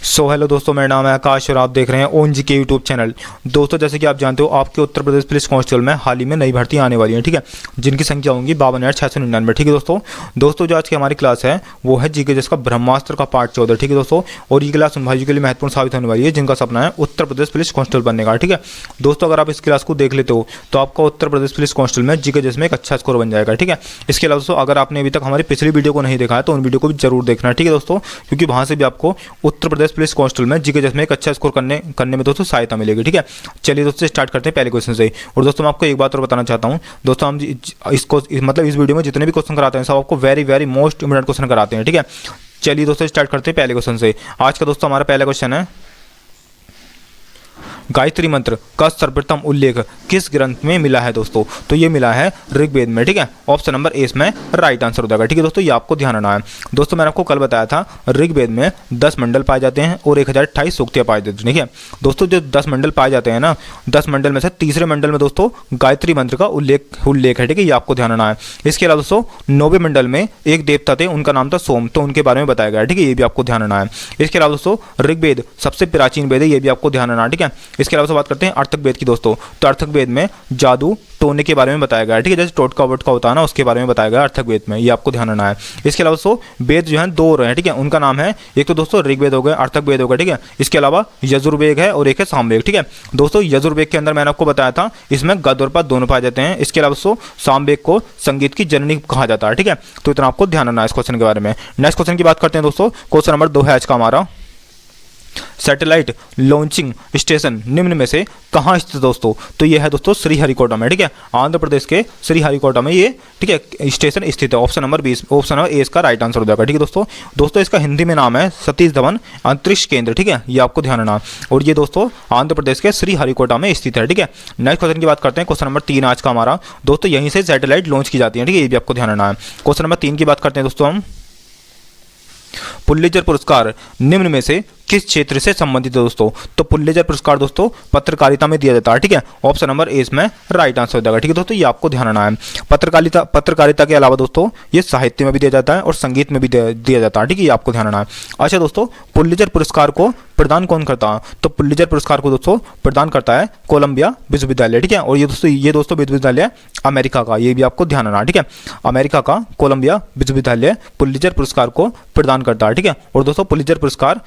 Hello दोस्तों, मेरा नाम है आकाश और आप देख रहे हैं ओएनजी के यूट्यूब चैनल। दोस्तों, जैसे कि आप जानते हो, आपके उत्तर प्रदेश पुलिस कांस्टेबल में हाल ही में नई भर्ती आने वाली है, ठीक है, जिनकी संख्या होंगी 52,699, ठीक है दोस्तों जो आज की हमारी क्लास है वो है जीके जिसका ब्रह्मास्त्र का पार्ट 14, ठीक है दोस्तों। और ये क्लास उन भाइयों के लिए महत्वपूर्ण साबित होने वाली है जिनका सपना है उत्तर प्रदेश पुलिस कांस्टेबल बनने का, ठीक है दोस्तों। अगर आप इस क्लास को देख लेते हो तो आपका उत्तर प्रदेश पुलिस कांस्टेबल में जीके जिसमें एक अच्छा स्कोर बन जाएगा, ठीक है। इसके अलावा दोस्तों, अगर आपने अभी तक हमारी पिछली वीडियो को नहीं देखा है तो उन वीडियो को भी जरूर देखना, ठीक है दोस्तों, क्योंकि वहाँ से भी आपको उत्तर प्रदेश पुलिस कांस्टेबल में जीके जिसमें एक अच्छा स्कोर करने में दोस्तों सहायता मिलेगी, ठीक है। चलिए दोस्तों स्टार्ट करते हैं पहले क्वेश्चन से। और दोस्तों मैं आपको एक बात और बताना चाहता हूँ दोस्तों, हम इसको मतलब इस वीडियो में जितने भी क्वेश्चन कराते हैं सब आपको वेरी मोस्ट इंपोर्टेंट क्वेश्चन कराते हैं, ठीक है। चलिए दोस्तों स्टार्ट करते हैं पहले क्वेश्चन से। आज का दोस्तों हमारा पहला क्वेश्चन है, गायत्री मंत्र का सर्वप्रथम उल्लेख किस ग्रंथ में मिला है दोस्तों? तो ये मिला है ऋग्वेद में, ठीक है। ऑप्शन नंबर ए इसमें राइट आंसर हो जाएगा, ठीक है दोस्तों। ये आपको ध्यान रखना है दोस्तों। मैंने आपको कल बताया था ऋग्वेद में 10 मंडल पाए जाते हैं और 1028 सूक्तियाँ पाई जाती हैं, ठीक है दोस्तों। जो 10 मंडल पाए जाते हैं ना, 10 मंडल में से तीसरे मंडल में दोस्तों गायत्री मंत्र का उल्लेख है, ठीक है, ये आपको ध्यान रखना है। इसके अलावा दोस्तों 9वें मंडल में एक देवता थे, उनका नाम था सोम, तो उनके बारे में बताया गया है, ठीक है, ये भी आपको ध्यान रखना है। इसके अलावा दोस्तों ऋग्वेद सबसे प्राचीन वेद है, ये भी आपको ध्यान रखना है, ठीक है। इसके अलावा बात करते हैं अर्थक वेद की दोस्तों। तो अर्थक वेद में जादू टोने के बारे में बताया गया है, ठीक है, जैसे टोटका वोटका होता है ना, उसके बारे में बताया गया अर्थक वेद में, ये आपको ध्यान रखना है। इसके अलावा दोस्तों वेद जो है 2 और हैं, ठीक है, उनका नाम है, एक तो दोस्तों ऋग्वेद हो गया, अर्थक वेद हो गया, ठीक है। इसके अलावा यजुर्वेद है और एक है सामवेद, ठीक है दोस्तों। यजुर्वेद के अंदर मैंने आपको बताया था इसमें गद और पद दोनों पाए जाते हैं। इसके अलावा दोस्तों सामवेद को संगीत की जननी कहा जाता है, ठीक है। तो इतना आपको ध्यान रखना है इस क्वेश्चन के बारे में। नेक्स्ट क्वेश्चन की बात करते हैं दोस्तों। क्वेश्चन नंबर 2 है आज का हमारा, सैटेलाइट लॉन्चिंग स्टेशन निम्न में से कहाँ स्थित है दोस्तों? तो ये है दोस्तों श्रीहरिकोटा में, ठीक है, आंध्र प्रदेश के श्रीहरिकोटा में ये, ठीक है, स्टेशन स्थित है। Option number 20, option number A इसका राइट आंसर हो जाएगा, ठीक है दोस्तों इसका हिंदी में नाम है सतीश धवन अंतरिक्ष केंद्र, ठीक है, ये आपको ध्यान रखना। और ये दोस्तों आंध्र प्रदेश के श्रीहरिकोटा में स्थित है, ठीक है। नेक्स्ट क्वेश्चन की बात करते हैं। क्वेश्चन नंबर 3 आज का हमारा दोस्तों, यहीं से सैटेलाइट लॉन्च की जाती है, ठीक है, ये भी आपको ध्यान रखना है। क्वेश्चन नंबर 3 की बात करते हैं दोस्तों हम, पुलित्जर पुरस्कार निम्न में से किस क्षेत्र से संबंधित है दोस्तों? तो पुलित्जर पुरस्कार दोस्तों पत्रकारिता में दिया जाता है, ठीक है। ऑप्शन नंबर ए इसमें राइट आंसर हो जाएगा, ठीक है दोस्तों, ये आपको ध्यान रखना है। पत्रकारिता के अलावा दोस्तों ये साहित्य में भी दिया जाता है और संगीत में भी दिया जाता है, ठीक है, ये आपको ध्यान रखना है। अच्छा दोस्तों, पुलित्जर पुरस्कार को प्रदान कौन करता है? तो पुलित्जर पुरस्कार को दोस्तों प्रदान करता है कोलंबिया विश्वविद्यालय, ठीक है। और ये दोस्तों विश्वविद्यालय अमेरिका का, ये भी आपको ध्यान रखना है, ठीक है। अमेरिका का कोलंबिया विश्वविद्यालय पुलित्जर पुरस्कार को प्रदान करता है, ठीक है। और दोस्तों पुलित्जर पुरस्कार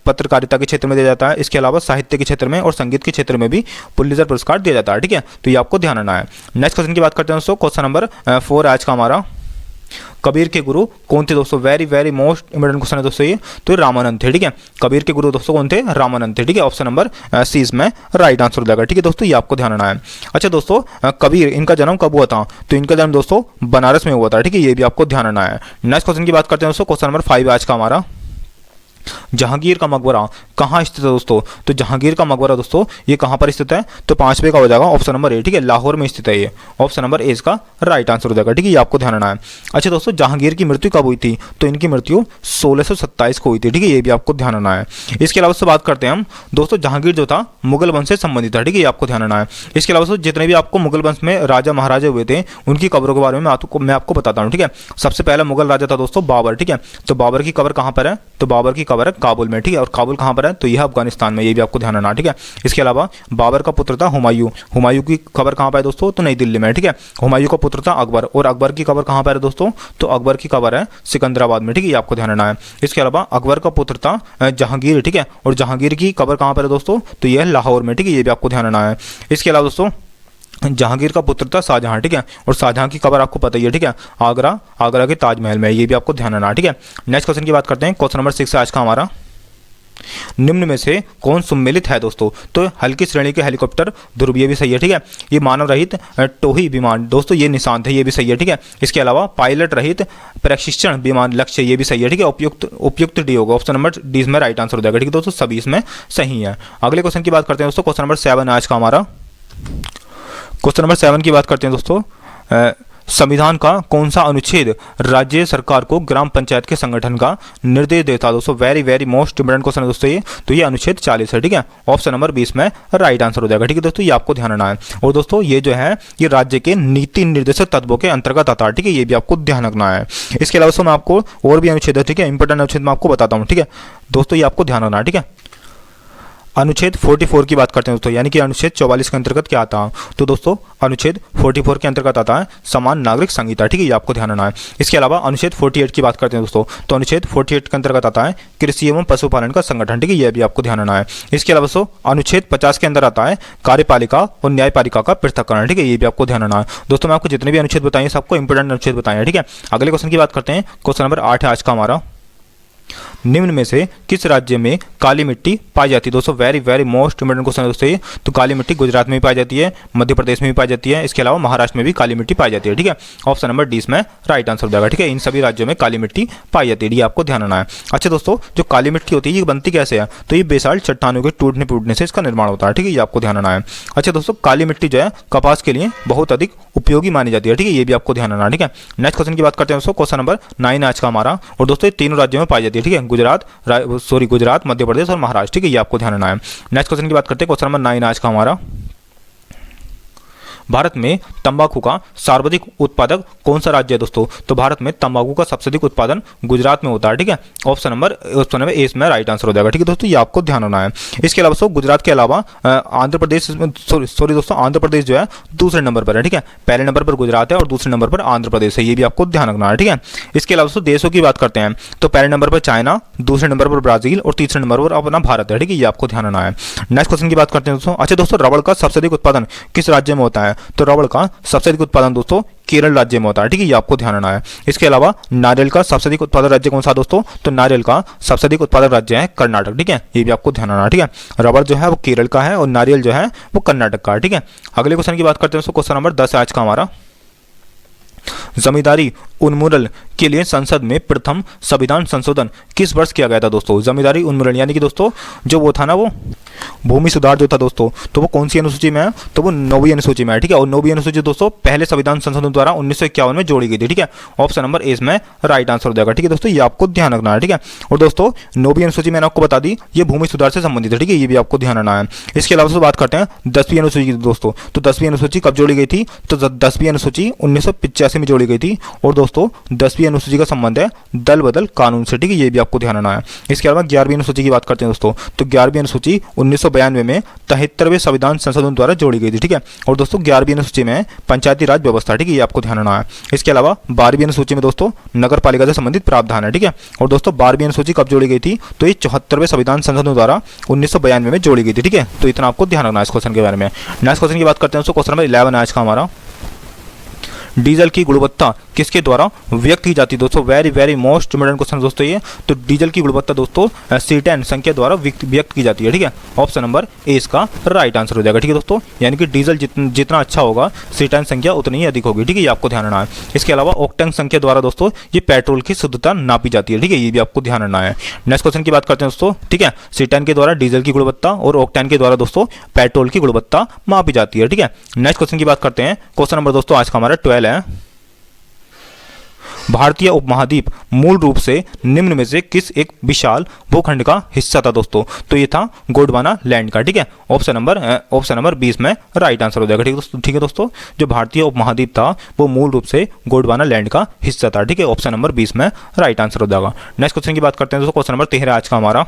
पत्रकारिता के क्षेत्र में दिया जाता है। इसके अलावा साहित्य के क्षेत्र में और संगीत के क्षेत्र में भी पुलित्जर पुरस्कार दिया जाता है, ठीक है, तो ये आपको ध्यान रखना है। नेक्स्ट क्वेश्चन की बात करते हैं दोस्तों। क्वेश्चन नंबर 4 आज का हमारा, कबीर के गुरु कौन थे दोस्तों? वेरी मोस्ट इंपोर्टेंट क्वेश्चन है दोस्तों ये, तो रामानंद थे, ठीक है। कबीर के गुरु दोस्तों कौन थे? रामानंद थे, ठीक है। ऑप्शन नंबर सी इसमें राइट आंसर हो जाएगा, ठीक है दोस्तों, ये आपको ध्यान रखना है। अच्छा दोस्तों, कबीर इनका जन्म कब हुआ था? तो इनका जन्म दोस्तों बनारस में हुआ था, ठीक है, ये भी आपको ध्यान रखना है। नेक्स्ट क्वेश्चन की बात करते हैं दोस्तों। क्वेश्चन नंबर 5 आज का हमारा, जहांगीर का मकबरा कहाँ स्थित है दोस्तों? तो जहांगीर का मकबरा दोस्तों ये कहाँ पर स्थित है? तो 5वें का हो जाएगा ऑप्शन नंबर ए, ठीक है, लाहौर में स्थित है ये। ऑप्शन नंबर ए इसका राइट आंसर हो जाएगा, ठीक है, ये आपको ध्यान रखना है। अच्छा दोस्तों, जहांगीर की मृत्यु कब हुई थी? तो इनकी मृत्यु 1627 को हुई थी, ठीक है, ये भी आपको ध्यान रखना है। इसके अलावा से बात करते हैं हम दोस्तों, जहांगीर जो था मुगल वंश से संबंधित था, ठीक है, ये आपको ध्यान रखना है। इसके अलावा जितने भी आपको मुगल वंश में राजा महाराजा हुए थे उनकी कब्रों के बारे में मैं आपको बताता हूँ, ठीक है। सबसे पहला मुगल राजा था दोस्तों बाबर, ठीक है। तो बाबर की कब्र कहाँ पर है? तो बाबर की कब्र है काबुल में, ठीक है। और काबुल कहाँ पर है? तो यह अफगानिस्तान में, ये भी आपको ध्यान रखना, ठीक है। इसके अलावा बाबर का पुत्र था हुमायूं की कब्र कहाँ पर है दोस्तों? तो नई दिल्ली में, ठीक है। हुमायूं का पुत्र था अकबर, और अकबर की कब्र कहाँ पर है दोस्तों? तो अकबर की कब्र है सिकंदराबाद में, ठीक है, ये आपको ध्यान रखना है। इसके अलावा अकबर का पुत्र था जहांगीर, ठीक है, और जहांगीर की कब्र कहाँ पर है दोस्तों? तो यह लाहौर में, ठीक है, ये भी आपको ध्यान रखना है। इसके अलावा दोस्तों जहांगीर का पुत्र था शाहजहां, ठीक है, और शाहजहां की कब्र आपको पता ही है, ठीक है, आगरा के ताजमहल में, ये भी आपको ध्यान रखना है, ठीक है। नेक्स्ट क्वेश्चन की बात करते हैं। क्वेश्चन नंबर 6 आज का हमारा, निम्न में से कौन सम्मिलित है दोस्तों? तो हल्की श्रेणी के हेलीकॉप्टर ध्रुव, ये भी सही है, ठीक है। ये मानव रहित टोही विमान दोस्तों ये निशांत है, ये भी सही है, ठीक है। इसके अलावा पायलट रहित प्रशिक्षण विमान लक्ष्य, ये भी सही है, ठीक है। उपयुक्त डी होगा, ऑप्शन नंबर डी इसमें राइट आंसर हो जाएगा, ठीक है दोस्तों, सभी इसमें सही है। अगले क्वेश्चन की बात करते हैं दोस्तों। क्वेश्चन नंबर 7 आज का हमारा, क्वेश्चन नंबर 7 की बात करते हैं दोस्तों। संविधान का कौन सा अनुच्छेद राज्य सरकार को ग्राम पंचायत के संगठन का निर्देश देता है दोस्तों? Very very most important question है दोस्तों ये। तो ये अनुच्छेद 40 है, ठीक है। ऑप्शन नंबर 20 में राइट आंसर हो जाएगा, ठीक है दोस्तों। ये आपको ध्यान रखना है। और दोस्तों ये जो है ये राज्य के नीति निर्देशक तत्वों के अंतर्गत आता है, ठीक है। ये भी आपको ध्यान रखना है। इसके अलावा दोस्तों मैं आपको और भी अनुच्छेद है, ठीक है, इंपोर्टेंट अनुच्छेद मैं आपको बताता हूँ, ठीक है दोस्तों। ये आपको ध्यान रखना है, ठीक है। अनुच्छेद 44 की बात करते हैं दोस्तों, यानी कि अनुच्छेद 44 के अंतर्गत क्या आता है? तो दोस्तों अनुच्छेद 44 के अंतर्गत आता है समान नागरिक संहिता, ठीक है। ये आपको ध्यान रखना है। इसके अलावा अनुच्छेद 48 की बात करते हैं दोस्तों, तो अनुच्छेद 48 के अंतर्गत आता है कृषि एवं पशुपालन का संगठन, ठीक है। यह भी आपको ध्यान रखना है। इसके अलावा दोस्तों अनुच्छेद 50 के अंदर आता है कार्यपालिका और न्यायपालिका का पृथक्करण, ठीक है। ये भी आपको ध्यान रखना है दोस्तों। मैं आपको जितने भी अनुच्छेद बताए सबको इंपोर्टेंट अनुच्छेद बताए, ठीक है। अगले क्वेश्चन की बात करते हैं। क्वेश्चन नंबर 8 है आज का हमारा। निम्न में से किस राज्य में काली मिट्टी पाई जाती है? दोस्तों very very most important question है दोस्तों ये। तो काली मिट्टी गुजरात में भी पाई जाती है, मध्य प्रदेश में भी पाई जाती है, इसके अलावा महाराष्ट्र में भी काली मिट्टी पाई जाती है, ठीक है। ऑप्शन नंबर 20 में राइट आंसर हो जाएगा, ठीक है। इन सभी राज्यों में काली मिट्टी पाई जाती है, ये आपको ध्यान रखना है। अच्छा दोस्तों जो काली मिट्टी होती है ये बनती कैसे है? तो ये बेसाल्ट चट्टानों के टूटने फूटने से इसका निर्माण होता है, ठीक है। ये आपको ध्यान रखना है। अच्छा दोस्तों काली मिट्टी जो है कपास के लिए बहुत अधिक उपयोगी मानी जाती है, ठीक है। ये भी आपको ध्यान रखना है, ठीक है। नेक्स्ट क्वेश्चन की बात करते हैं दोस्तों। क्वेश्चन नंबर 9 आज का हमारा। और दोस्तों ये तीनों राज्यों में पाई जाती है, ठीक है। गुजरात, मध्य प्रदेश और महाराष्ट्र, ठीक है। ये आपको ध्यान रखना है। नेक्स्ट क्वेश्चन की बात करते हैं। क्वेश्चन नंबर 9 आज का हमारा। भारत में तंबाकू का सर्वाधिक उत्पादक कौन सा राज्य है दोस्तों? तो भारत में तंबाकू का सबसे अधिक उत्पादन गुजरात में होता है, ठीक है। ऑप्शन नंबर ए इसमें राइट आंसर हो जाएगा, ठीक है दोस्तों। ये आपको ध्यान रखना है। इसके अलावा दोस्तों गुजरात के अलावा आंध्र प्रदेश दोस्तों आंध्र प्रदेश जो है दूसरे नंबर पर है, ठीक है। पहले नंबर पर गुजरात है और दूसरे नंबर पर आंध्र प्रदेश है, ये भी आपको ध्यान रखना है, ठीक है। इसके अलावा दोस्तों देशों की बात करते हैं तो पहले नंबर पर चाइना, दूसरे नंबर पर ब्राजील और तीसरे नंबर पर अपना भारत है, ठीक है। ये आपको ध्यान रखना है। नेक्स्ट क्वेश्चन की बात करते हैं दोस्तों। अच्छा दोस्तों रबड़ का सबसे अधिक उत्पादन किस राज्य में होता है? तो रबड़ का सबसे अधिक उत्पादन दोस्तों केरल राज्य में होता है, ठीक है। ये आपको ध्यान रखना है। इसके अलावा नारियल का सबसे अधिक उत्पादक राज्य कौन सा दोस्तों? तो नारियल का सबसे अधिक उत्पादक राज्य है कर्नाटक, ठीक है। ये भी आपको ध्यान रखना है, ठीक है। रबड़ जो है वो केरल का है और नारियल जो है वो कर्नाटक का है, ठीक है। अगले क्वेश्चन की बात करते हैं दोस्तों। क्वेश्चन नंबर 10 आज का हमारा। जमींदारी उन्मूलन के लिए संसद में प्रथम संविधान संशोधन किस वर्ष किया गया था दोस्तों? जमींदारी उन्मूलन यानी कि दोस्तों जो वो था ना वो भूमि सुधार जो था दोस्तों, तो वो कौन सी अनुसूची में है? तो वो 9वीं अनुसूची में है, ठीक है। और 9वीं अनुसूची दोस्तों पहले संविधान संशोधन द्वारा 1951 में जोड़ी गई थी, ठीक है। ऑप्शन नंबर ए इसमें राइट आंसर हो जाएगा, ठीक है दोस्तों। ये आपको ध्यान रखना है, ठीक है। और दोस्तों 9वीं अनुसूची मैंने आपको बता दी ये भूमि सुधार से संबंधित है, ठीक है। ये भी आपको ध्यान रखना है। इसके अलावा बात करते हैं 10वीं अनुसूची की दोस्तों। तो 10वीं अनुसूची कब जोड़ी गई थी? तो 10वीं अनुसूची 1985 में जोड़ी गई थी। और दोस्तों 10वीं अनुसूची का संबंध है दल बदल कानून से, ठीक है। ये भी आपको ध्यान रखना है। इसके अलावा 11वीं अनुसूची की बात करते हैं दोस्तों। तो 11वीं अनुसूची 1992 में 73वें संविधान संशोधन द्वारा जोड़ी गई थी, ठीक है। और दोस्तों 11वीं अनुसूची में पंचायती राज व्यवस्था, ठीक है। ये आपको ध्यान रखना है। इसके अलावा 12वीं अनुसूची में दोस्तों नगर पालिका से संबंधित प्रावधान है, ठीक है। और दोस्तों 12वीं अनुसूची कब जोड़ी गई थी? तो ये 74वें संविधान संशोधन द्वारा 1992 में जोड़ी गई थी, ठीक है। तो इतना आपको ध्यान रखना है इस क्वेश्चन के बारे में। नेक्स्ट क्वेश्चन की बात करते हैं दोस्तों। क्वेश्चन नंबर 11 आज का हमारा। डीजल की गुणवत्ता किसके द्वारा व्यक्त की जाती है दोस्तों? Very very most important question दोस्तों ये। तो डीजल की गुणवत्ता दोस्तों C10 संख्या द्वारा व्यक्त की जाती है, ठीक है। ऑप्शन नंबर ए इसका राइट आंसर हो जाएगा, ठीक है दोस्तों। यानी कि डीजल जितना अच्छा होगा C10 संख्या उतनी ही अधिक होगी, ठीक है। ये आपको ध्यान रखना है। इसके अलावा ऑक्टेन संख्या द्वारा दोस्तों ये पेट्रोल की शुद्धता नापी जाती है, ठीक है। ये भी आपको ध्यान रखना है। नेक्स्ट क्वेश्चन की बात करते हैं दोस्तों, ठीक है। C10 के द्वारा डीजल की गुणवत्ता और ऑक्टेन के द्वारा दोस्तों पेट्रोल की गुणवत्ता मापी जाती है, ठीक है। नेक्स्ट क्वेश्चन की बात करते हैं। क्वेश्चन नंबर दोस्तों आज का हमारा 12 है। भारतीय उपमहाद्वीप मूल रूप से निम्न में से किस एक विशाल भूखंड का हिस्सा था दोस्तों? तो ये था गोंडवाना लैंड का, ठीक है। ऑप्शन नंबर 20 में राइट आंसर हो जाएगा, ठीक है दोस्तों। जो भारतीय उपमहाद्वीप था वो मूल रूप से गोंडवाना लैंड का हिस्सा था, ठीक है। ऑप्शन नंबर 20 में राइट आंसर हो जाएगा। नेक्स्ट क्वेश्चन की बात करते हैं दोस्तों। क्वेश्चन नंबर 13 आज का हमारा।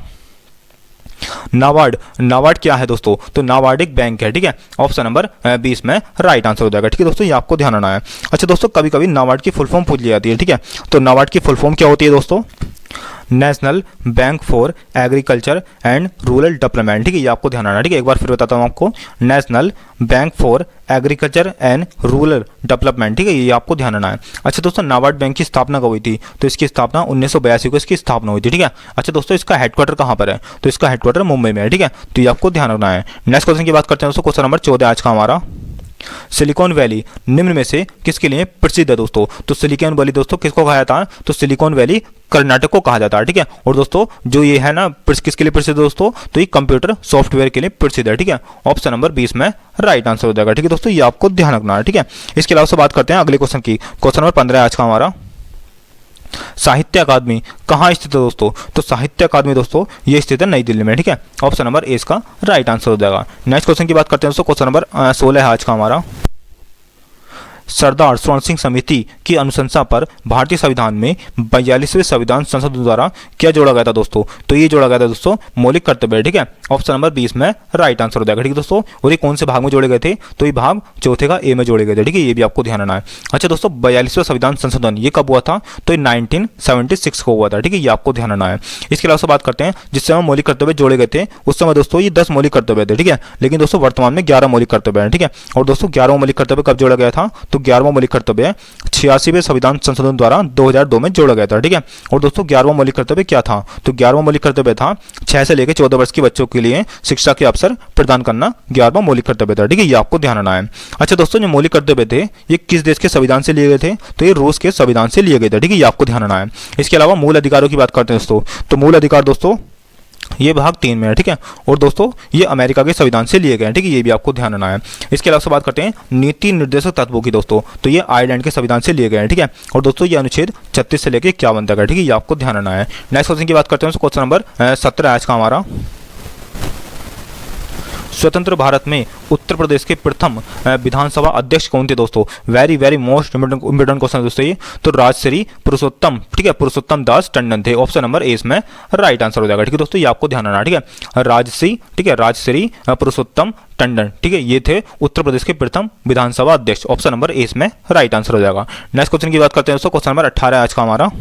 नाबार्ड क्या है दोस्तों? तो नाबार्ड एक बैंक है, ठीक है। ऑप्शन नंबर 20 में राइट आंसर हो जाएगा, ठीक है दोस्तों। ये आपको ध्यान रखना है। अच्छा दोस्तों कभी कभी नाबार्ड की फुल फॉर्म पूछ ली जाती है, ठीक है। तो नाबार्ड की फुल फॉर्म क्या होती है दोस्तों? National bank for agriculture and rural development, ठीक है। ये आपको ध्यान रखना है, ठीक है। एक बार फिर बताता हूँ आपको। National bank for agriculture and rural development, ठीक है। ये आपको ध्यान रखना है। अच्छा दोस्तों नाबार्ड बैंक की स्थापना कब हुई थी? तो इसकी स्थापना 1982 को इसकी स्थापना हुई थी, ठीक है। अच्छा दोस्तों इसका हेडक्वार्टर कहाँ पर है? तो इसका हेडक्वार्टर मुंबई में है, ठीक है। तो ये आपको ध्यान रखना है। नेक्स्ट क्वेश्चन की बात करते हैं दोस्तों। क्वेश्चन नंबर 14 आज का हमारा। सिलिकॉन वैली निम्न में से किसके लिए प्रसिद्ध है दोस्तों? तो सिलिकॉन वैली दोस्तों किसको कहा जाता है? तो सिलिकॉन वैली कर्नाटक को कहा जाता है, ठीक है। और दोस्तों जो ये है ना किसके लिए प्रसिद्ध है दोस्तों? तो ये कंप्यूटर सॉफ्टवेयर के लिए प्रसिद्ध है, ठीक है। ऑप्शन नंबर 20 में राइट आंसर हो जाएगा, ठीक है दोस्तों, ये आपको ध्यान रखना है, ठीक है। इसके अलावा से बात करते हैं अगले क्वेश्चन की। क्वेश्चन नंबर 15 आज का हमारा, साहित्य अकादमी कहाँ स्थित है दोस्तों? तो साहित्य अकादमी दोस्तों ये स्थित है नई दिल्ली में, ठीक है। ऑप्शन नंबर ए इसका राइट आंसर हो जाएगा। नेक्स्ट क्वेश्चन की बात करते हैं दोस्तों। क्वेश्चन नंबर 16 है आज का हमारा, सरदार स्वर्ण सिंह समिति की अनुशंसा पर भारतीय संविधान में 42वें संविधान संशोधन द्वारा क्या जोड़ा गया था दोस्तों? तो ये जोड़ा गया था दोस्तों मौलिक कर्तव्य, ठीक है। ऑप्शन नंबर 20 में राइट आंसर हो जाएगा, ठीक है दोस्तों। और ये कौन से भाग में जोड़े गए थे? तो ये भाग चौथे का ए में जोड़े गए थे, ठीक है, ये भी आपको ध्यान रखना है। अच्छा दोस्तों 42वां संविधान संशोधन ये कब हुआ था? तो ये 1976 को हुआ था, ठीक है, ये आपको ध्यान रखना है। इसके अलावा से बात करते हैं जिस समय मौलिक कर्तव्य जोड़े गए थे उस समय दोस्तों ये 10 मौलिक कर्तव्य थे, ठीक है। लेकिन दोस्तों वर्तमान में 11 मौलिक कर्तव्य है, ठीक है। और दोस्तों 11वां मौलिक कर्तव्य कब जोड़ा गया था? तो 11वां मौलिक कर्तव्य 86वें संविधान संशोधन द्वारा 2002 में जोड़ा गया था, ठीक है। और दोस्तों 11वां मौलिक कर्तव्य क्या था? तो 11वां मौलिक कर्तव्य था 6 से लेकर 14 वर्ष के बच्चों के लिए शिक्षा के अवसर प्रदान करना, 11वां मौलिक कर्तव्य था, ठीक है, ये आपको ध्यान रखना है। अच्छा दोस्तों जो मौलिक कर्तव्य थे ये किस देश के संविधान से लिए गए थे? तो ये रूस के संविधान से लिए गए थे, ठीक है, ये आपको ध्यान रखना है। इसके अलावा मूल अधिकारों की बात करते हैं दोस्तों, तो मूल अधिकार दोस्तों ये भाग 3 में है, ठीक है। और दोस्तों ये अमेरिका के संविधान से लिए गए हैं, ठीक है, ये भी आपको ध्यान रखना है। इसके अलावा से बात करते हैं नीति निर्देशक तत्वों की दोस्तों, तो ये आयरलैंड के संविधान से लिए गए हैं, ठीक है। और दोस्तों ये अनुच्छेद 36 से लेकर 51 तक है, ठीक है, ये आपको ध्यान रखना है। नेक्स्ट क्वेश्चन की बात करते हैं, क्वेश्चन नंबर 17 आज का हमारा, स्वतंत्र भारत में उत्तर प्रदेश के प्रथम विधानसभा अध्यक्ष कौन थे दोस्तों? Very very most important question दोस्तों ये। तो राजश्री पुरुषोत्तम, ठीक है, पुरुषोत्तम दास टंडन थे। ऑप्शन नंबर ए इसमें राइट आंसर हो जाएगा, ठीक है दोस्तों, ये आपको ध्यान रखना, ठीक है। राजश्री, ठीक है, राजश्री पुरुषोत्तम टंडन, ठीक है, ये थे उत्तर प्रदेश के प्रथम विधानसभा अध्यक्ष। ऑप्शन नंबर ए इसमें राइट आंसर हो जाएगा। नेक्स्ट क्वेश्चन की बात करते हैं दोस्तों। क्वेश्चन नंबर 18 आज का हमारा,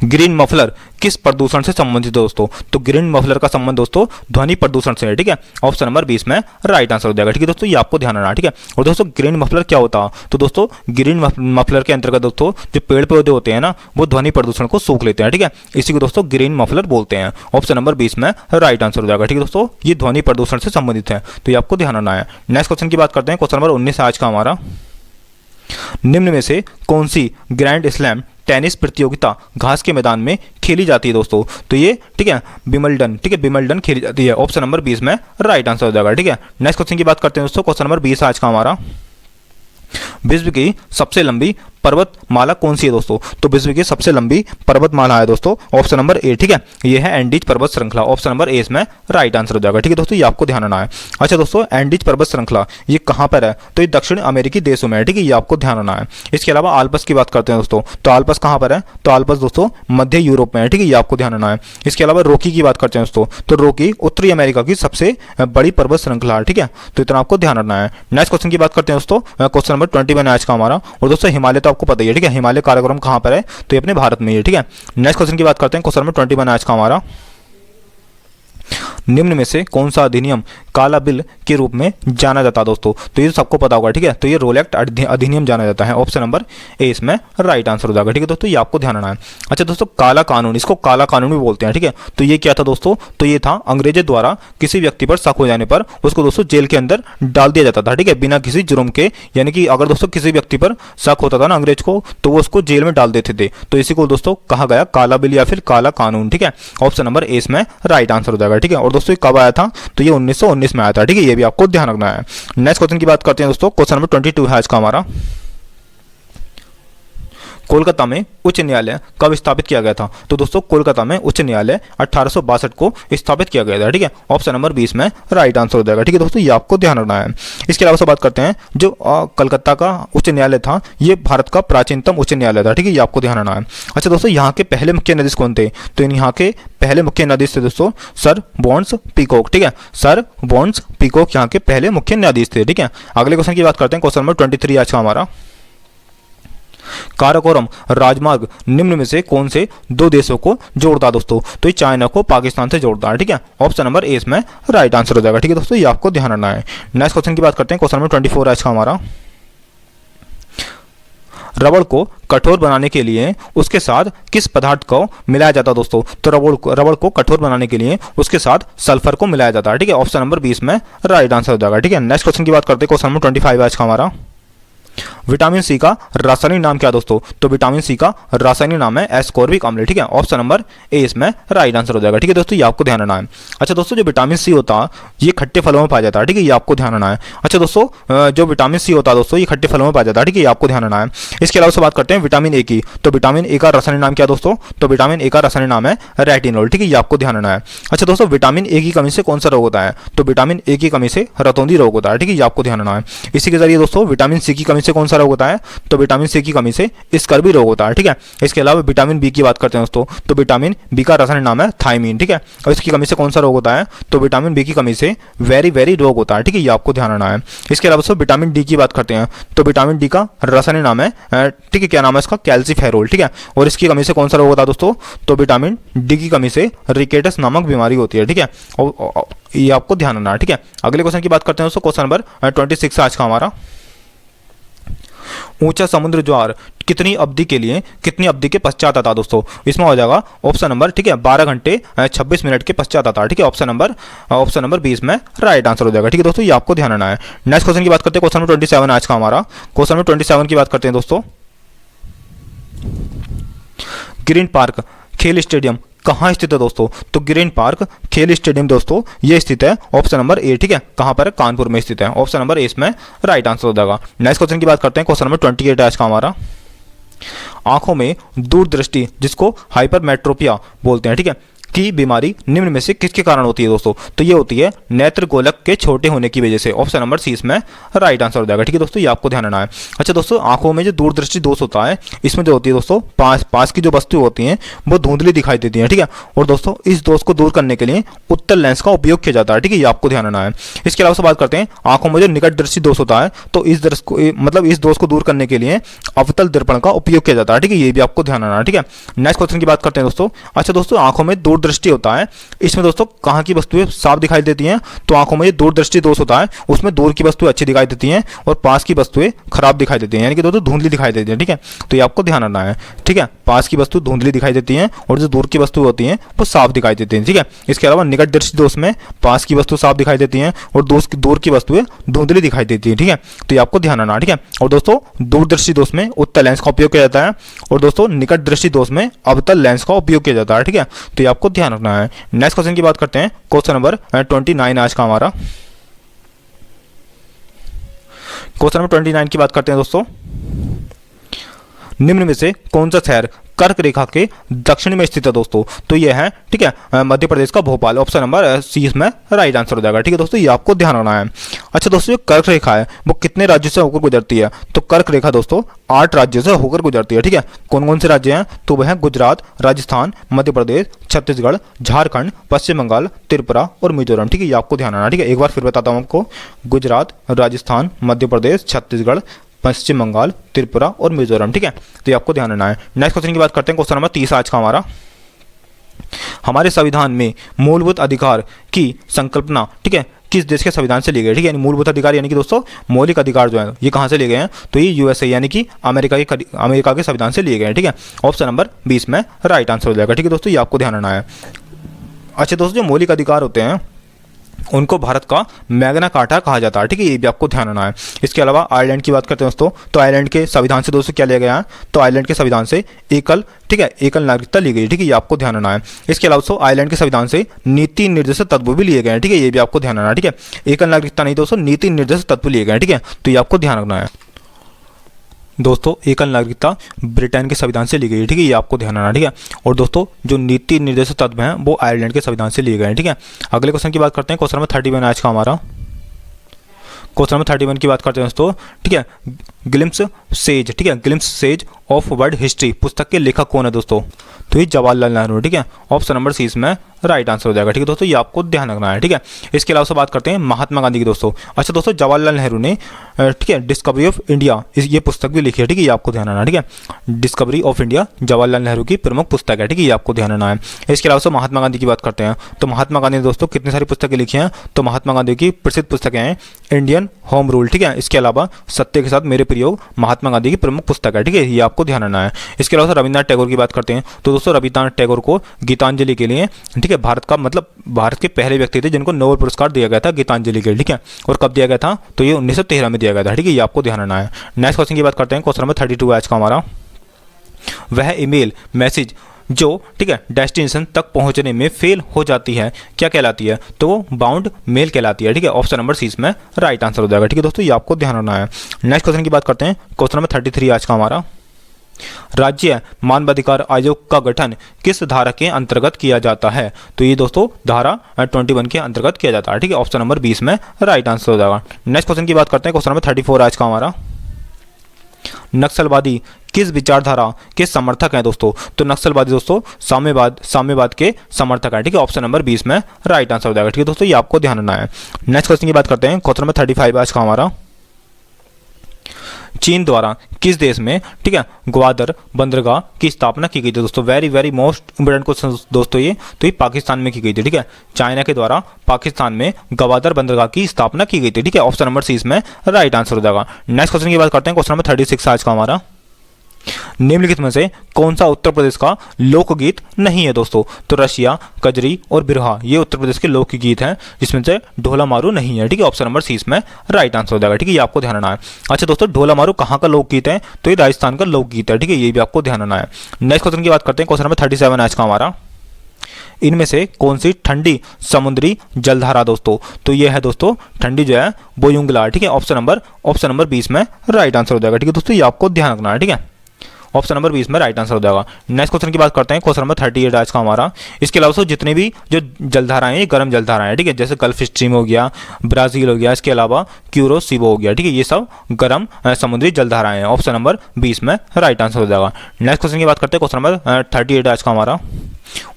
ग्रीन मफलर किस प्रदूषण से संबंधित है दोस्तों? तो ग्रीन मफलर का संबंध दोस्तों ध्वनि प्रदूषण से है, ठीक है। ऑप्शन नंबर 20 में राइट आंसर हो जाएगा, ठीक है दोस्तों, ये आपको ध्यान रखना, ठीक है। और दोस्तों ग्रीन मफलर क्या होता है? तो दोस्तों ग्रीन मफलर के अंतर्गत दोस्तों जो पेड़ पौधे होते हैं ना वो ध्वनि प्रदूषण को सोख लेते हैं, ठीक है, इसी को दोस्तों ग्रीन मफलर बोलते हैं। ऑप्शन नंबर 20 में राइट आंसर हो जाएगा, ठीक है दोस्तों, ये ध्वनि प्रदूषण से संबंधित है, तो ये आपको ध्यान रखना है। नेक्स्ट क्वेश्चन की बात करते हैं। क्वेश्चन नंबर 19 आज का हमारा, निम्न में से कौन सी ग्रैंड स्लैम टेनिस प्रतियोगिता घास के मैदान में खेली जाती है दोस्तों? तो ये, ठीक है, विंबलडन, ठीक है, विंबलडन खेली जाती है। ऑप्शन नंबर 20 में राइट आंसर हो जाएगा, ठीक है। नेक्स्ट क्वेश्चन की बात करते हैं दोस्तों। क्वेश्चन नंबर 20 आज का हमारा, विश्व की सबसे लंबी पर्वतमाला कौन सी है दोस्तों? तो विश्व की सबसे लंबी पर्वतमाला है दोस्तों, ऑप्शन नंबर ए, ठीक है, ये है एंडीज पर्वत श्रृंखला। ऑप्शन नंबर ए इसमें राइट आंसर हो जाएगा, ठीक है दोस्तों, ये आपको ध्यान रखना है। अच्छा दोस्तों एंडीज पर्वत श्रृंखला ये कहाँ पर है? तो ये दक्षिण अमेरिकी देशों में है, ठीक है, ये आपको ध्यान रखना है। इसके अलावा आल्प्स की बात करते हैं दोस्तों, तो आल्प्स कहाँ पर है? तो आल्प्स दोस्तों मध्य यूरोप में है, ठीक है, ये आपको ध्यान रखना है। इसके अलावा रॉकी की बात करते हैं दोस्तों, तो रॉकी उत्तरी अमेरिका की सबसे बड़ी पर्वत श्रृंखला है, ठीक है, तो इतना आपको ध्यान रखना है। नेक्स्ट क्वेश्चन की बात करते हैं दोस्तों। क्वेश्चन नंबर 21 आज का हमारा, और दोस्तों हिमालय तो आपको पता ही है, ठीक है, हिमालय कार्यक्रम कहां पर है? तो ये अपने भारत में ही है, ठीक है। नेक्स्ट क्वेश्चन की बात करते हैं। क्वेश्चन नंबर 21 आज का हमारा, निम्न में से कौन सा अधिनियम काला बिल के रूप में जाना जाता है दोस्तों? तो ये सबको पता होगा, ठीक है, तो ये रोल एक्ट अधिनियम जाना जाता है। ऑप्शन नंबर ए इसमें राइट आंसर हो जाएगा, ठीक है दोस्तों, ये आपको ध्यान रखना है। अच्छा दोस्तों काला कानून, इसको काला कानून भी बोलते हैं, ठीक है, तो ये क्या था दोस्तों? तो ये था अंग्रेजों द्वारा किसी व्यक्ति पर शक हो जाने पर उसको दोस्तों जेल के अंदर डाल दिया जाता था, ठीक है, बिना किसी जुर्म के। यानी कि अगर दोस्तों किसी व्यक्ति पर शक होता था ना अंग्रेज को, तो वो उसको जेल में डाल देते थे, तो इसी को दोस्तों कहा गया काला बिल या फिर काला कानून, ठीक है। ऑप्शन नंबर ए इसमें राइट आंसर हो जाएगा, ठीक है। और दोस्तों कब आया था? तो ये 1919 में आया था, ठीक है, ये भी आपको ध्यान रखना है। नेक्स्ट क्वेश्चन की बात करते हैं दोस्तों। क्वेश्चन नंबर 22 है आज का हमारा, कोलकाता में उच्च न्यायालय कब स्थापित किया गया था? तो दोस्तों कोलकाता में उच्च न्यायालय 1862 को स्थापित किया गया था, ठीक है। ऑप्शन नंबर 20 में राइट आंसर हो जाएगा, ठीक है दोस्तों, ये आपको ध्यान रखना है। इसके अलावा से बात करते हैं जो कलकत्ता का उच्च न्यायालय था ये भारत का प्राचीनतम उच्च न्यायालय था, ठीक है, ये आपको ध्यान रखना है। अच्छा दोस्तों यहाँ के पहले मुख्य न्यायाधीश कौन थे? तो यहाँ के पहले मुख्य न्यायाधीश थे दोस्तों सर बॉन्स पीकॉक, ठीक है, सर बॉन्स पीकॉक यहाँ के पहले मुख्य न्यायाधीश थे, ठीक है। अगले क्वेश्चन की बात करते हैं। क्वेश्चन नंबर 23 आज का हमारा, काराकोरम राजमार्ग निम्न में से कौन से दो देशों को जोड़ता है दोस्तों? तो ये चाइना को पाकिस्तान से जोड़ता है, ठीक है। ऑप्शन नंबर ए इसमें राइट आंसर हो जाएगा, ठीक है दोस्तों, ये आपको ध्यान रखना है। नेक्स्ट क्वेश्चन की बात करते हैं। क्वेश्चन नंबर 24 आज का हमारा, रबड़ को कठोर बनाने के लिए उसके साथ किस पदार्थ को मिलाया जाता है दोस्तों? तो रबड़ को कठोर बनाने के लिए उसके साथ सल्फर को मिलाया जाता है। ठीक है, ऑप्शन नंबर 20 में राइट आंसर हो जाएगा। ठीक है, नेक्स्ट क्वेश्चन की बात करते हैं। क्वेश्चन नंबर 25 आज का हमारा, विटामिन सी का रासायनिक नाम क्या है दोस्तों? तो विटामिन सी का रासायनिक नाम है एस्कॉर्बिक अम्ल। ठीक है, ऑप्शन नंबर ए इसमें राइट आंसर हो जाएगा। ठीक है दोस्तों, ये आपको ध्यान रखना है। अच्छा दोस्तों, जो विटामिन सी होता है ये खट्टे फलों में पाया जाता है। ठीक है, ये आपको ध्यान रखना है। अच्छा दोस्तों, जो विटामिन सी होता है दोस्तों ये खट्टे फलों में पाया जाता है। ठीक है, ये आपको ध्यान रखना है। इसके अलावा से बात करते हैं विटामिन ए की। तो विटामिन ए का रासायनिक नाम क्या है दोस्तों? तो विटामिन ए का रासायनिक नाम है रेटिनॉल। ठीक है, ये आपको ध्यान रखना है। अच्छा दोस्तों, विटामिन ए की कमी से कौन सा रोग होता है? तो विटामिन ए की कमी से रतौंधी रोग होता है। ठीक है, ये आपको ध्यान रखना है। इसी के जरिए दोस्तों विटामिन सी की कमी से कौन सा रोग होता है? तो विटामिन सी की कमी से स्कर्वी रोग होता है। ठीक है, इसके अलावा विटामिन बी की बात करते हैं दोस्तों, तो विटामिन बी का रासायनिक नाम है थायमीन। ठीक है, और इसकी कमी से कौन सा रोग होता है? तो विटामिन बी की कमी से वेरी रोग होता है। ठीक है, ये आपको ध्यान रखना है। इसके अलावा दोस्तों विटामिन डी की बात करते हैं, तो विटामिन डी का रासायनिक नाम है ठीक है, क्या नाम है इसका? कैल्सीफेरोल। ठीक है, और इसकी कमी से कौन सा रोग होता है दोस्तों? तो विटामिन डी की कमी से रिकेटस नामक बीमारी होती है। ठीक है, और ये आपको ध्यान रखना है। ठीक है, अगले क्वेश्चन की बात करते हैं दोस्तों। क्वेश्चन नंबर 26 आज का हमारा, ऊंचा समुद्र ज्वार कितनी अवधि के पश्चात आता दोस्तों? इसमें हो जाएगा ऑप्शन नंबर, ठीक है, 12 घंटे 26 मिनट के पश्चात आता है। ठीक है, ऑप्शन नंबर 20 में राइट आंसर हो जाएगा। ठीक है दोस्तों, ये आपको ध्यान रखना है। नेक्स्ट क्वेश्चन की बात करते हैं। क्वेश्चन नंबर 27 आज का हमारा। क्वेश्चन नंबर 27 की बात करते हैं दोस्तों, ग्रीन पार्क खेल स्टेडियम कहाँ स्थित है दोस्तों? तो ग्रीन पार्क खेल स्टेडियम दोस्तों ये स्थित है ऑप्शन नंबर ए। ठीक है, कहाँ पर? कानपुर में स्थित है। ऑप्शन नंबर ए इसमें राइट आंसर हो जाएगा। नेक्स्ट क्वेश्चन की बात करते हैं। क्वेश्चन नंबर 28 आज का हमारा, आंखों में दूरदृष्टि जिसको हाइपरमेट्रोपिया बोलते हैं, ठीक है, की बीमारी निम्न में से किसके कारण होती है दोस्तों? तो ये होती है नेत्र गोलक के छोटे होने की वजह से। ऑप्शन नंबर सी इसमें राइट आंसर हो जाएगा। ठीक है दोस्तों, ये आपको ध्यान रखना है। अच्छा दोस्तों, आंखों में जो दूरदृष्टि दोष होता है इसमें जो होती है दोस्तों पास की जो वस्तु होती हैं वो धुंधली दिखाई देती हैं। ठीक है, और दोस्तों इस दोष को दूर करने के लिए उत्तल लेंस का उपयोग किया जाता है। ठीक है, ये आपको ध्यान रखना है। इसके अलावा से बात करते हैं, आंखों में जो निकट दृष्टि दोष होता है तो इस दोष को दूर करने के लिए अवतल दर्पण का उपयोग किया जाता है। ठीक है, ये भी आपको ध्यान रखना है। ठीक है, नेक्स्ट क्वेश्चन की बात करते हैं दोस्तों। अच्छा दोस्तों, आंखों में दूरदृष्टि होता है, इसमें दोस्तों कहाँ की वस्तुएं साफ दिखाई देती हैं? तो आंखों में ये दूरदृष्टि दोष होता है उसमें दूर की वस्तुएं अच्छी दिखाई देती हैं और पास की वस्तुएं खराब दिखाई देती हैं, यानी कि दोस्तों धुंधली दिखाई देती हैं। ठीक है, तो ये आपको ध्यान रखना है। ठीक है, पास की वस्तु धुंधली दिखाई देती हैं और जो दूर की वस्तु होती हैं वो साफ दिखाई देती हैं। ठीक है, इसके अलावा निकट दृष्टि दोष में पास की वस्तु साफ दिखाई देती हैं और दूर की वस्तुएं धुंधली दिखाई देती हैं। ठीक है, तो ये आपको ध्यान रखना है। ठीक है, और दोस्तों दूरदृष्टि दोष में उत्तल लेंस का उपयोग किया जाता है और दोस्तों निकट दृष्टि दोष में अवतल लेंस का उपयोग किया जाता है। ठीक है, तो ये आपको ध्यान रखना है। नेक्स्ट क्वेश्चन की बात करते हैं। क्वेश्चन नंबर 29 आज का हमारा। क्वेश्चन नंबर 29 की बात करते हैं दोस्तों, निम्न में से कौन सा शहर कर्क रेखा के दक्षिण में स्थित है दोस्तों? तो ये है, ठीक है, मध्य प्रदेश का भोपाल। ऑप्शन नंबर सी इसमें राइट आंसर हो जाएगा। ठीक है दोस्तों, ये आपको ध्यान रखना है। अच्छा दोस्तों, जो कर्क रेखा है वो कितने राज्यों से होकर गुजरती है? तो कर्क रेखा दोस्तों 8 राज्यों से होकर गुजरती है। ठीक है, कौन कौन से राज्य हैं? तो वह है गुजरात, राजस्थान, मध्य प्रदेश, छत्तीसगढ़, झारखंड, पश्चिम बंगाल, त्रिपुरा और मिजोरम। ठीक है, ये आपको ध्यान रखना है। ठीक है, एक बार फिर बताता हूँ आपको, गुजरात, राजस्थान, मध्य प्रदेश, छत्तीसगढ़, पश्चिम बंगाल, त्रिपुरा और मिजोरम। ठीक है, तो ये आपको ध्यान रखना है। नेक्स्ट क्वेश्चन की बात करते हैं। क्वेश्चन नंबर 30 आज का हमारा, हमारे संविधान में मूलभूत अधिकार की संकल्पना, ठीक है, किस देश के संविधान से लिए गए? ठीक है, यानी मूलभूत अधिकार यानी कि दोस्तों मौलिक अधिकार जो है ये कहाँ से लिए गए हैं? तो ये यूएसए यानी कि अमेरिका के संविधान से लिए गए हैं। ठीक है, ऑप्शन नंबर 20 में राइट आंसर हो जाएगा। ठीक है दोस्तों, ये आपको ध्यान रखना है। अच्छा दोस्तों, जो मौलिक अधिकार होते हैं उनको भारत का मैग्ना कार्टा कहा जाता है। ठीक है, ये भी आपको ध्यान रखना है। इसके अलावा आयरलैंड की बात करते हैं दोस्तों, तो आयरलैंड के संविधान से दोस्तों क्या लिया गया है? तो आयरलैंड के संविधान से एकल नागरिकता ली गई। ठीक है, ये आपको ध्यान रखना है। इसके अलावा दोस्तों आयरलैंड के संविधान से नीति निर्देशक तत्व भी लिए गए हैं। ठीक है, ये भी आपको ध्यान रखना है। ठीक है, एकल नागरिकता नहीं दोस्तों, नीति निर्देशक तत्व लिए गए हैं। ठीक है, तो ये आपको ध्यान रखना है। दोस्तों एकल नागरिकता ब्रिटेन के संविधान से ली गई है। ठीक है, ये आपको ध्यान रखना। ठीक है, और दोस्तों जो नीति निर्देशक तत्व हैं वो आयरलैंड के संविधान से लिए गए हैं। ठीक है, अगले क्वेश्चन की बात करते हैं। क्वेश्चन नंबर 31 आज का हमारा। क्वेश्चन नंबर 31 की बात करते हैं दोस्तों, ठीक है, ग्लिम्स सेज, ठीक है, glimpse sage of world history पुस्तक के लेखक कौन है दोस्तों? तो ये जवाहरलाल नेहरू, ठीक है। ऑप्शन नंबर सी इसमें राइट आंसर हो जाएगा, ठीक है दोस्तों, ये आपको ध्यान रखना है, ठीक है। इसके अलावा से बात करते हैं महात्मा गांधी की दोस्तों। अच्छा दोस्तों, जवाहरलाल नेहरू ने ठीक है डिस्कवरी ऑफ इंडिया ये पुस्तक भी लिखी है, ठीक है, ये आपको ध्यान रखना है, ठीक है। Discovery of India Jawaharlal Nehru की प्रमुख पुस्तक है, ठीक है, ये आपको ध्यान रखना है। इसके अलावा से महात्मा गांधी की बात करते हैं तो महात्मा गांधी ने दोस्तों कितनी सारी पुस्तकें लिखी हैं? तो महात्मा गांधी की प्रसिद्ध पुस्तकें हैं इंडियन होम रूल, ठीक है। इसके अलावा सत्य के साथ मेरे प्रयोग महात्मा गांधी की प्रमुख पुस्तक है, ठीक है, ये आपको ध्यान रखना है। इसके अलावा रविन्द्रनाथ टैगोर की बात करते हैं तो दोस्तों रविन्द्रनाथ टैगोर को गीतांजलि के लिए, ठीक है, भारत के पहले व्यक्ति थे जिनको नोबेल पुरस्कार दिया गया था गीतांजलि के लिए, ठीक है। और कब दिया गया था? तो ये 1913 में दिया गया था, ठीक है, ये आपको ध्यान रखना है। नेक्स्ट क्वेश्चन की बात करते हैं, क्वेश्चन नंबर 32 आज का हमारा। वह ईमेल मैसेज जो, ठीक है, डेस्टिनेशन तक पहुंचने में फेल हो जाती है क्या कहलाती है? तो वो बाउंड मेल कहलाती है, ठीक है। ऑप्शन नंबर सी इसमें राइट आंसर हो जाएगा, ठीक है दोस्तों, ये आपको ध्यान रखना है। नेक्स्ट क्वेश्चन की बात करते हैं, क्वेश्चन नंबर 33 आज का हमारा। राज्य मानवाधिकार आयोग का गठन किस धारा के अंतर्गत किया जाता है? तो ये दोस्तों धारा 21 के अंतर्गत किया जाता है, ठीक है। ऑप्शन नंबर 20 में राइट आंसर हो जाएगा। नेक्स्ट क्वेश्चन की बात करते हैं, क्वेश्चन नंबर 34 आज का हमारा। नक्सलवादी किस विचारधारा के समर्थक हैं दोस्तों? तो नक्सलवादी दोस्तों साम्यवाद के समर्थक हैं, ठीक है। ऑप्शन नंबर 20 में राइट आंसर हो जाएगा, ठीक है दोस्तों, ये आपको ध्यान रखना है। नेक्स्ट क्वेश्चन की बात करते हैं, क्वेश्चन नंबर 35 आज का हमारा। चीन द्वारा किस देश में, ठीक है, ग्वादर बंदरगाह की स्थापना की गई थी दोस्तों? वेरी मोस्ट इंपोर्टेंट क्वेश्चन दोस्तों ये, तो ये पाकिस्तान में की गई थी, ठीक है। चाइना के द्वारा पाकिस्तान में ग्वादर बंदरगाह की स्थापना की गई थी, ठीक है। ऑप्शन नंबर सी इसमें राइट आंसर हो जाएगा। नेक्स्ट क्वेश्चन की बात करते हैं, क्वेश्चन नंबर 36 आज का हमारा। निम्नलिखित में से कौन सा उत्तर प्रदेश का लोकगीत नहीं है दोस्तों? तो रशिया, कजरी और बिरहा ये उत्तर प्रदेश के लोकगीत हैं, जिसमें से ढोला मारू नहीं है, ठीक है। ऑप्शन नंबर सी इसमें राइट आंसर हो जाएगा, ठीक है, ये आपको ध्यान रखना है। अच्छा दोस्तों, ढोला मारू कहाँ का लोकगीत है? तो ये राजस्थान का लोकगीत है, ठीक है, ये भी आपको ध्यान रखना है। नेक्स्ट क्वेश्चन की बात करते हैं, क्वेश्चन नंबर 37 आज का हमारा। इनमें से कौन सी ठंडी समुद्री जलधारा दोस्तों? तो ये है दोस्तों ठंडी जो है बोयुंगला, ठीक है। ऑप्शन नंबर 20 में राइट आंसर हो जाएगा, ठीक है दोस्तों, ये आपको ध्यान रखना है, ठीक है। ऑप्शन नंबर 20 में राइट आंसर हो जाएगा। नेक्स्ट क्वेश्चन की बात करते हैं, क्वेश्चन नंबर 38 आज का हमारा। इसके अलावा जितने भी जो जलधाराएं हैं गर्म जलधाराएं हैं, ठीक है, जैसे गल्फ स्ट्रीम हो गया, ब्राजील हो गया, इसके अलावा क्यूरोसिबो हो गया, ठीक है, ये सब गर्म समुद्री जलधाराएं हैं। ऑप्शन नंबर 20 में राइट आंसर हो जाएगा। नेक्स्ट क्वेश्चन की बात करते हैं, क्वेश्चन नंबर 38 आज का हमारा।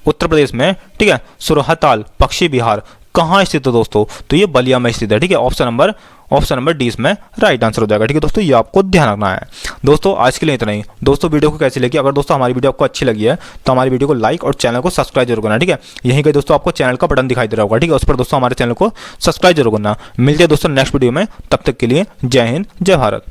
उत्तर प्रदेश में, ठीक है, सुरहताल पक्षी विहार कहाँ स्थित है दोस्तों? तो ये बलिया में स्थित है, ठीक है। ऑप्शन नंबर डी में राइट आंसर हो जाएगा, ठीक है दोस्तों, ये आपको ध्यान रखना है। दोस्तों आज के लिए इतना ही। दोस्तों वीडियो को कैसी लगी? अगर दोस्तों हमारी वीडियो आपको अच्छी लगी है तो हमारी वीडियो को लाइक और चैनल को सब्सक्राइब जरूर करना, ठीक है। यहीं पे दोस्तों आपको चैनल का बटन दिखाई दे रहा होगा, ठीक है, उस पर दोस्तों हमारे चैनल को सब्सक्राइब जरूर करना। मिलते हैं दोस्तों नेक्स्ट वीडियो में, तब तक के लिए जय हिंद, जय भारत।